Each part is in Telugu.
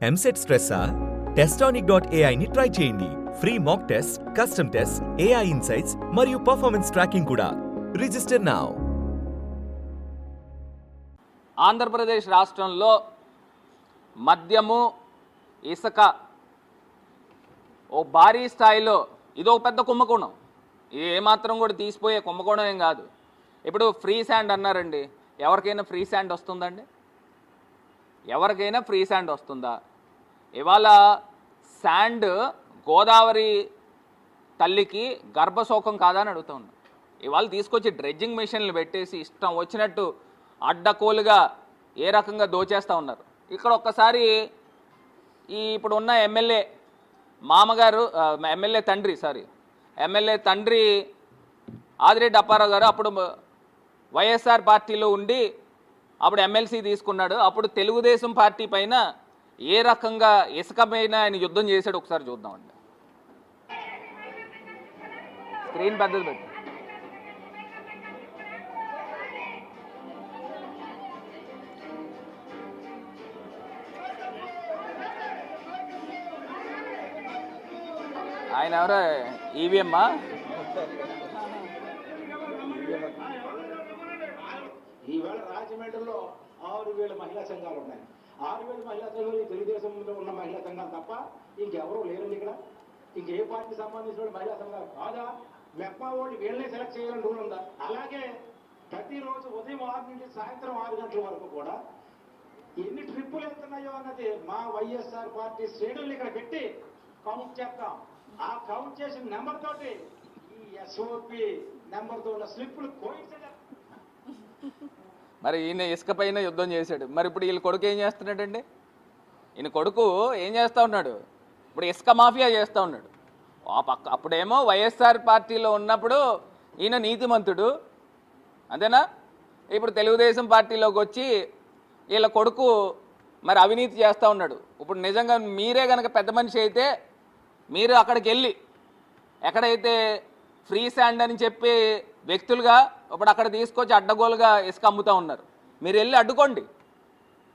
ఎంసెట్ స్ట్రెస్సా? టెస్టానిక్.ai ని ట్రై చేయండి. Free mock test, custom test, AI insights మరియు పర్ఫార్మెన్స్ ట్రాకింగ్ కూడా. Register now. ఆంధ్రప్రదేశ్ రాష్ట్రంలో మద్యము, ఇసుక ఓ భారీ స్థాయిలో ఇదో పెద్ద కుంభకోణం. ఇది ఏమాత్రం కూడా తీసిపోయే కుంభకోణం ఏం కాదు. ఇప్పుడు ఫ్రీ శాండ్ అన్నారండి. ఎవరికైనా ఫ్రీ శాండ్ వస్తుందండి? ఎవరికైనా ఫ్రీ శాండ్ వస్తుందా? ఇవాళ శాండ్ గోదావరి తల్లికి గర్భశోకం కాదా అని అడుగుతా ఉన్నా. ఇవాళ తీసుకొచ్చి డ్రెడ్జింగ్ మెషిన్లు పెట్టేసి ఇష్టం వచ్చినట్టు అడ్డకోలుగా ఏ రకంగా దోచేస్తూ ఉన్నారు. ఇక్కడ ఒక్కసారి ఇప్పుడున్న ఎమ్మెల్యే మామగారు, ఎమ్మెల్యే తండ్రి ఆదిరెడ్డి అప్పారావు గారు అప్పుడు వైఎస్ఆర్ పార్టీలో ఉండి అప్పుడు ఎమ్మెల్సీ తీసుకున్నాడు. అప్పుడు తెలుగుదేశం పార్టీ పైన ఏ రకంగా ఇసుక పైన ఆయన యుద్ధం చేశాడు ఒకసారి చూద్దామండి. స్క్రీన్ పెద్దది పెట్టి. ఆయన ఎవరో ఈవీఎమ్మా? ఈవేళ రాజమండ్రిలో 6,000 మహిళా సంఘాలు ఉన్నాయి. 6,000 మహిళా సంఘాలు తెలుగుదేశంలో ఉన్న మహిళా సంఘాలు తప్ప ఇంకెవరూ లేరండి. ఇక్కడ ఇంకే పార్టీకి సంబంధించిన మహిళా సంఘాలు కాదా? మెప్పా వాళ్ళు వీళ్ళనే సెలెక్ట్ చేయాలని రూల్ ఉందా? అలాగే ప్రతిరోజు ఉదయం 6 నుంచి సాయంత్రం 6 గంటల వరకు కూడా ఎన్ని ట్రిప్పులు వెళ్తున్నాయో అన్నది మా వైఎస్ఆర్ పార్టీ శ్రేణుల్ని ఇక్కడ పెట్టి కౌంట్ చేస్తాం. ఆ కౌంట్ చేసిన నెంబర్ తోటి ఈ ఎస్ఓపి నెంబర్తో ఉన్న స్లిప్పులు కోయిన్సిడెంట్. మరి ఈయన ఇసుక పైన యుద్ధం చేశాడు. మరి ఇప్పుడు వీళ్ళ కొడుకు ఏం చేస్తున్నాడండి? ఈయన కొడుకు ఏం చేస్తూ ఉన్నాడు? ఇప్పుడు ఇసుక మాఫియా చేస్తూ ఉన్నాడు. అప్పుడేమో వైఎస్ఆర్ పార్టీలో ఉన్నప్పుడు ఈయన నీతిమంతుడు, అంతేనా? ఇప్పుడు తెలుగుదేశం పార్టీలోకి వచ్చి వీళ్ళ కొడుకు మరి అవినీతి చేస్తూ ఉన్నాడు. ఇప్పుడు నిజంగా మీరే కనుక పెద్ద మనిషి అయితే మీరు అక్కడికి వెళ్ళి ఎక్కడైతే ఫ్రీ శాండ్ అని చెప్పి వ్యక్తులుగా ఇప్పుడు అక్కడ తీసుకొచ్చి అడ్డగోలుగా ఇసుక అమ్ముతూ ఉన్నారు. మీరు వెళ్ళి అడ్డుకోండి.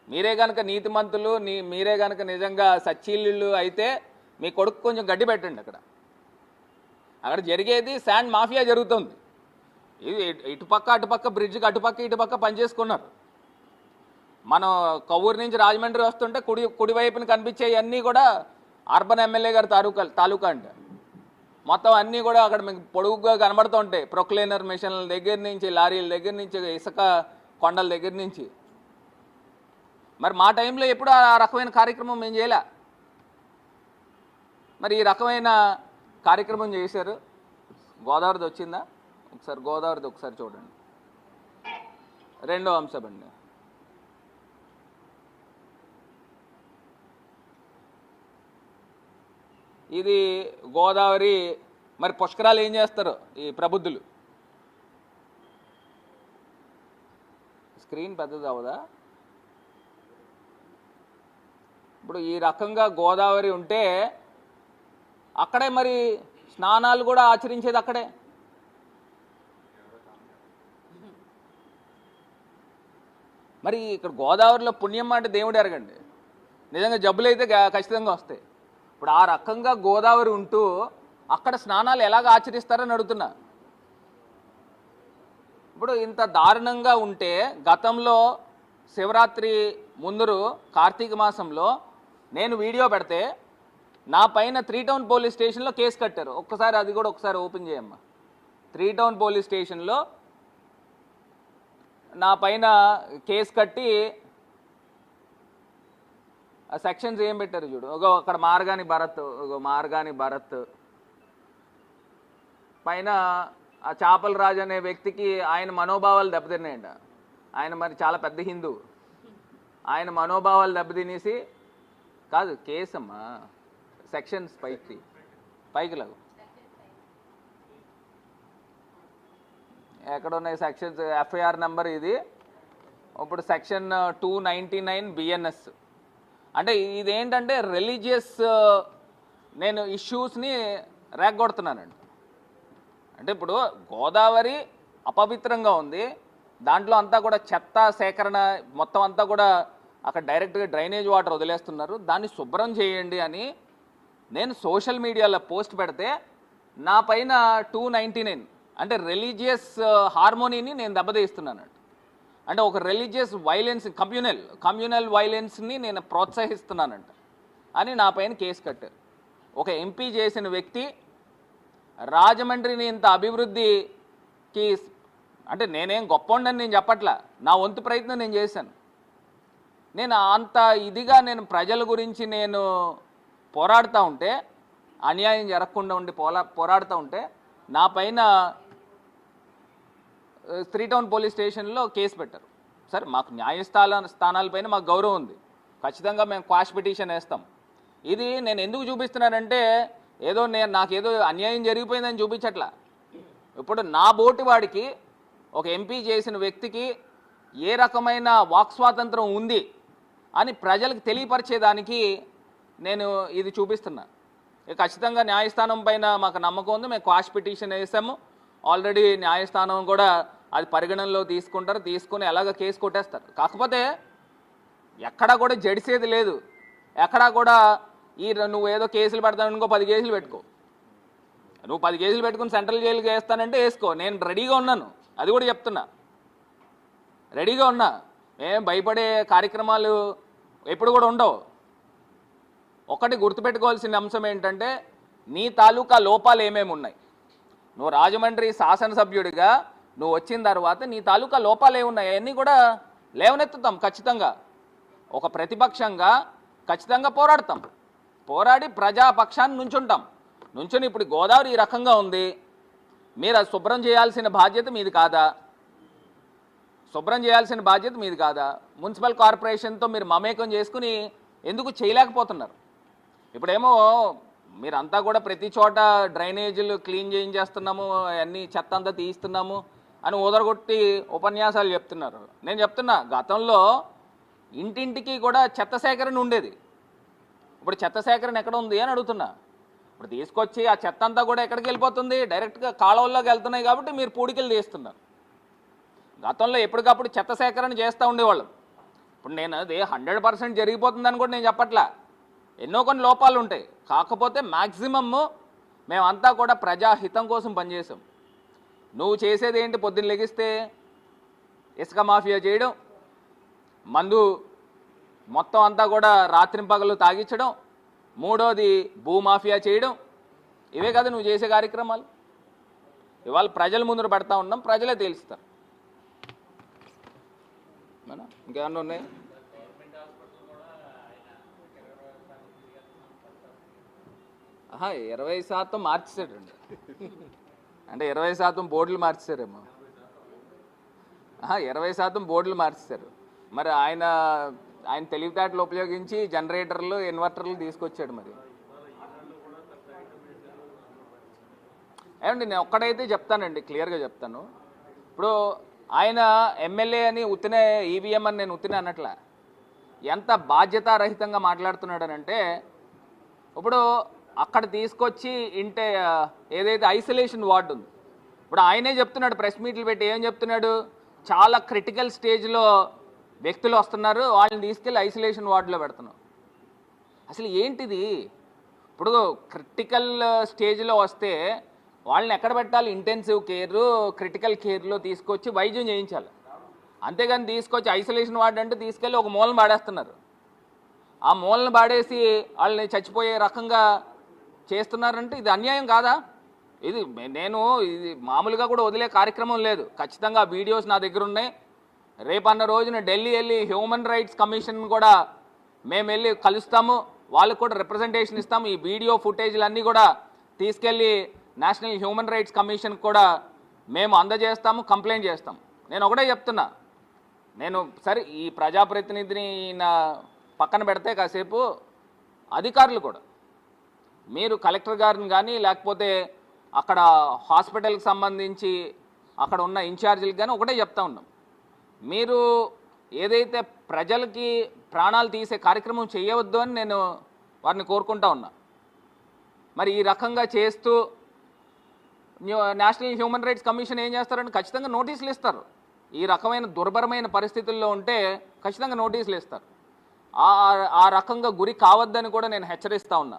మీరే కనుక నీతిమంతులు, మీరే కనుక నిజంగా సచ్చీళ్ళు అయితే మీ కొడుకు కొంచెం గడ్డి పెట్టండి. అక్కడ జరిగేది శాండ్ మాఫియా జరుగుతుంది. ఇది అటుపక్క బ్రిడ్జ్కి ఇటుపక్క పనిచేసుకున్నారు. మనం కవ్వూరు నుంచి రాజమండ్రి వస్తుంటే కుడివైపున కనిపించేవన్నీ కూడా అర్బన్ ఎమ్మెల్యే గారి తాలూకా అంట. మొత్తం అన్నీ కూడా అక్కడ మీకు పొడుగుగా కనబడుతూ ఉంటాయి. ప్రొక్లైనర్ మిషన్ల దగ్గర నుంచి, లారీల దగ్గర నుంచి, ఇసుక కొండల దగ్గర నుంచి. మరి మా టైంలో ఎప్పుడు ఆ రకమైన కార్యక్రమం మేము చేయలే. మరి ఈ రకమైన కార్యక్రమం చేశారు. గోదావరిది వచ్చిందా? ఒకసారి గోదావరిది ఒకసారి చూడండి. రెండో అంశం అండి. ఇది గోదావరి. మరి పుష్కరాలు ఏం చేస్తారు ఈ ప్రబుద్ధులు? స్క్రీన్ పెద్దది అవదా? ఇప్పుడు ఈ రకంగా గోదావరి ఉంటే అక్కడే మరి స్నానాలు కూడా ఆచరించేది అక్కడే. మరి ఇక్కడ గోదావరిలో పుణ్యం అంటే దేవుడు ఎరగండి. నిజంగా జబ్బులు అయితే ఖచ్చితంగా వస్తాయి. ఇప్పుడు ఆ రకంగా గోదావరి ఉంటూ అక్కడ స్నానాలు ఎలాగ ఆచరిస్తారని అడుగుతున్నా. ఇప్పుడు ఇంత దారుణంగా ఉంటే గతంలో శివరాత్రి ముందరు కార్తీక మాసంలో నేను వీడియో పెడితే నా పైన 3 టౌన్ పోలీస్ స్టేషన్లో కేసు కట్టారు. ఒక్కసారి అది కూడా ఒకసారి ఓపెన్ చేయమ్మా. 3 టౌన్ పోలీస్ స్టేషన్లో నా పైన కేసు కట్టి ఆ సెక్షన్స్ ఏం పెట్టారు చూడు. అక్కడ మార్గాని భరత్ పైన ఆ చాపల రాజు అనే వ్యక్తికి ఆయన మనోభావాలు దెబ్బతిన్నాయంట. ఆయన మరి చాలా పెద్ద హిందూ. ఆయన మనోభావాలు దెబ్బతినేసి కాదు కేసమ్మా, సెక్షన్స్ పైకి లాగు. ఎక్కడున్నాయి సెక్షన్స్? ఎఫ్ఐఆర్ నెంబర్ ఇది. ఇప్పుడు సెక్షన్ 299 BNS. అంటే ఇదేంటంటే రిలీజియస్ నేను ఇష్యూస్ని రేగొడుతున్నానండి. అంటే ఇప్పుడు గోదావరి అపవిత్రంగా ఉంది. దాంట్లో అంతా కూడా చెత్త సేకరణ మొత్తం అంతా కూడా అక్కడ డైరెక్ట్గా డ్రైనేజ్ వాటర్ వదిలేస్తున్నారు, దాన్ని శుభ్రం చేయండి అని నేను సోషల్ మీడియాలో పోస్ట్ పెడితే నా పైన 299 అంటే రిలీజియస్ హార్మోనీని నేను దెబ్బతీస్తున్నాను. అంటే ఒక రిలీజియస్ వైలెన్స్, కమ్యూనల్ వైలెన్స్ని నేను ప్రోత్సహిస్తున్నానంట అని నా పైన కేసు కట్టారు. ఒక ఎంపీ చేసిన వ్యక్తి రాజమండ్రిని ఇంత అభివృద్ధికి, అంటే నేనేం గొప్పవాడిని నేను చెప్పట్లా, నా వంతు ప్రయత్నం నేను చేశాను. నేను అంత ఇదిగా నేను ప్రజల గురించి నేను పోరాడుతూ ఉంటే, అన్యాయం జరగకుండా ఉండి పోరాడుతూ ఉంటే నా పైన 3 టౌన్ పోలీస్ స్టేషన్లో కేసు పెట్టారు. సరే, మాకు స్థానాలపైన మాకు గౌరవం ఉంది, ఖచ్చితంగా మేము క్వాష్ పిటిషన్ వేస్తాం. ఇది నేను ఎందుకు చూపిస్తున్నానంటే ఏదో నాకేదో అన్యాయం జరిగిపోయిందని చూపించట్లా. ఇప్పుడు నా బోటి వాడికి, ఒక ఎంపీ చేసిన వ్యక్తికి ఏ రకమైన వాక్ స్వాతంత్రం ఉంది అని ప్రజలకు తెలియపరిచేదానికి నేను ఇది చూపిస్తున్నా. ఖచ్చితంగా న్యాయస్థానం పైన మాకు నమ్మకం ఉంది, మేము క్వాష్ పిటిషన్ వేసాము. ఆల్రెడీ న్యాయస్థానం కూడా అది పరిగణనలో తీసుకుంటారు, తీసుకుని ఎలాగ కేసు కొట్టేస్తారు. కాకపోతే ఎక్కడా కూడా జడిసేది లేదు, ఎక్కడా కూడా నువ్వు ఏదో కేసులు పెడతావు, ఇంకో 10 కేసులు పెట్టుకో, నువ్వు 10 కేసులు పెట్టుకుని సెంట్రల్ జైలుకి వేస్తానంటే వేసుకో, నేను రెడీగా ఉన్నాను, అది కూడా చెప్తున్నా, రెడీగా ఉన్నా. ఏం భయపడే కార్యక్రమాలు ఎప్పుడు కూడా ఉండవు. ఒకటి గుర్తుపెట్టుకోవాల్సిన అంశం ఏంటంటే నీ తాలూకా లోపాలు ఏమేమి ఉన్నాయి. నువ్వు రాజమండ్రి శాసనసభ్యుడిగా నువ్వు వచ్చిన తర్వాత నీ తాలూకా లోపాలు ఏమున్నాయి అవన్నీ కూడా లేవనెత్తుతాం. ఖచ్చితంగా ఒక ప్రతిపక్షంగా ఖచ్చితంగా పోరాడతాం, పోరాడి ప్రజాపక్షాన్ని నుంచుని ఇప్పుడు గోదావరి ఈ రకంగా ఉంది, మీరు అది శుభ్రం చేయాల్సిన బాధ్యత మీది కాదా? మున్సిపల్ కార్పొరేషన్తో మీరు మమేకం చేసుకుని ఎందుకు చేయలేకపోతున్నారు? ఇప్పుడేమో మీరంతా కూడా ప్రతి చోట డ్రైనేజీలు క్లీన్ చేయించేస్తున్నాము, అన్ని చెత్త అంతా తీయిస్తున్నాము అని ఊదరగొట్టి ఉపన్యాసాలు చెప్తున్నారు. నేను చెప్తున్నా, గతంలో ఇంటింటికి కూడా చెత్త సేకరణ ఉండేది, ఇప్పుడు చెత్త సేకరణ ఎక్కడ ఉంది అని అడుగుతున్నా. ఇప్పుడు తీసుకొచ్చి ఆ చెత్త అంతా కూడా ఎక్కడికి వెళ్ళిపోతుంది, డైరెక్ట్గా కాలువల్లోకి వెళ్తున్నాయి కాబట్టి మీరు పూడికలు తీస్తున్నారు. గతంలో ఎప్పటికప్పుడు చెత్త సేకరణ చేస్తూ ఉండేవాళ్ళం. ఇప్పుడు నేను అది 100% జరిగిపోతుందని కూడా నేను చెప్పట్లా, ఎన్నో కొన్ని లోపాలు ఉంటాయి. కాకపోతే మ్యాక్సిమమ్ మేమంతా కూడా ప్రజాహితం కోసం పనిచేసాం. నువ్వు చేసేది ఏంటి? పొద్దున్న లెగిస్తే ఇసుక మాఫియా చేయడం, మందు మొత్తం అంతా కూడా రాత్రింపగలు తాగించడం, మూడోది భూమాఫియా చేయడం, ఇవే కదా నువ్వు చేసే కార్యక్రమాలు. ఇవాళ ప్రజల ముందు పెడతా ఉన్నాం, ప్రజలే తేలుస్తారు. ఇంకేమన్నా ఉన్నాయి? ఆహా, 20% మార్చేసాడండి, అంటే 20% బోర్డులు మార్చేశారేమో. 20% బోర్డులు మార్చేశారు. మరి ఆయన తెలివితేటలు ఉపయోగించి జనరేటర్లు, ఇన్వర్టర్లు తీసుకొచ్చాడు. మరి ఏమండి, నేను ఒక్కడైతే చెప్తానండి, క్లియర్గా చెప్తాను. ఇప్పుడు ఆయన ఎమ్మెల్యే అని ఉత్తినే ఈవీఎం అని నేను ఉత్తినే అన్నట్ల ఎంత బాధ్యతారహితంగా మాట్లాడుతున్నాడనంటే, ఇప్పుడు అక్కడ తీసుకొచ్చి ఏదైతే ఐసోలేషన్ వార్డు ఉంది, ఇప్పుడు ఆయనే చెప్తున్నాడు, ప్రెస్ మీట్లు పెట్టి ఏం చెప్తున్నాడు, చాలా క్రిటికల్ స్టేజ్లో వ్యక్తులు వస్తున్నారు, వాళ్ళని తీసుకెళ్ళి ఐసోలేషన్ వార్డులో పెడుతున్నాం. అసలు ఏంటిది? ఇప్పుడు క్రిటికల్ స్టేజ్లో వస్తే వాళ్ళని ఎక్కడ పెట్టాలి? ఇంటెన్సివ్ కేర్, క్రిటికల్ కేర్లో తీసుకొచ్చి వైద్యం చేయించాలి. అంతేగాని తీసుకొచ్చి ఐసోలేషన్ వార్డు అంటే తీసుకెళ్ళి ఒక మూలను పాడేస్తున్నారు. ఆ మూలను పాడేసి వాళ్ళని చచ్చిపోయే రకంగా చేస్తున్నారంటే ఇది అన్యాయం కాదా? ఇది మామూలుగా కూడా వదిలే కార్యక్రమం లేదు. ఖచ్చితంగా వీడియోస్ నా దగ్గర ఉన్నాయి. రేపన్న రోజున ఢిల్లీ వెళ్ళి హ్యూమన్ రైట్స్ కమిషన్ కూడా మేము వెళ్ళి కలుస్తాము, వాళ్ళకు కూడా రిప్రజెంటేషన్ ఇస్తాము. ఈ వీడియో ఫుటేజ్లన్నీ కూడా తీసుకెళ్ళి నేషనల్ హ్యూమన్ రైట్స్ కమిషన్ కూడా మేము అందజేస్తాము, కంప్లైంట్ చేస్తాం. నేను ఒకటే చెప్తున్నా, సరే ఈ ప్రజాప్రతినిధిని పక్కన పెడితే కాసేపు అధికారులు కూడా, మీరు కలెక్టర్ గారిని కానీ లేకపోతే అక్కడ హాస్పిటల్కి సంబంధించి అక్కడ ఉన్న ఇన్ఛార్జీలకు కానీ ఒకటే చెప్తా ఉన్నాం, మీరు ఏదైతే ప్రజలకి ప్రాణాలు తీసే కార్యక్రమం చేయవద్దు అని నేను వారిని కోరుకుంటా ఉన్నా. మరి ఈ రకంగా చేస్తూ నేషనల్ హ్యూమన్ రైట్స్ కమిషన్ ఏం చేస్తారంటే ఖచ్చితంగా నోటీసులు ఇస్తారు. ఈ రకమైన దుర్భరమైన పరిస్థితుల్లో ఉంటే ఖచ్చితంగా నోటీసులు ఇస్తారు. ఆ రకంగా గురి కావద్దని కూడా నేను హెచ్చరిస్తా ఉన్నా.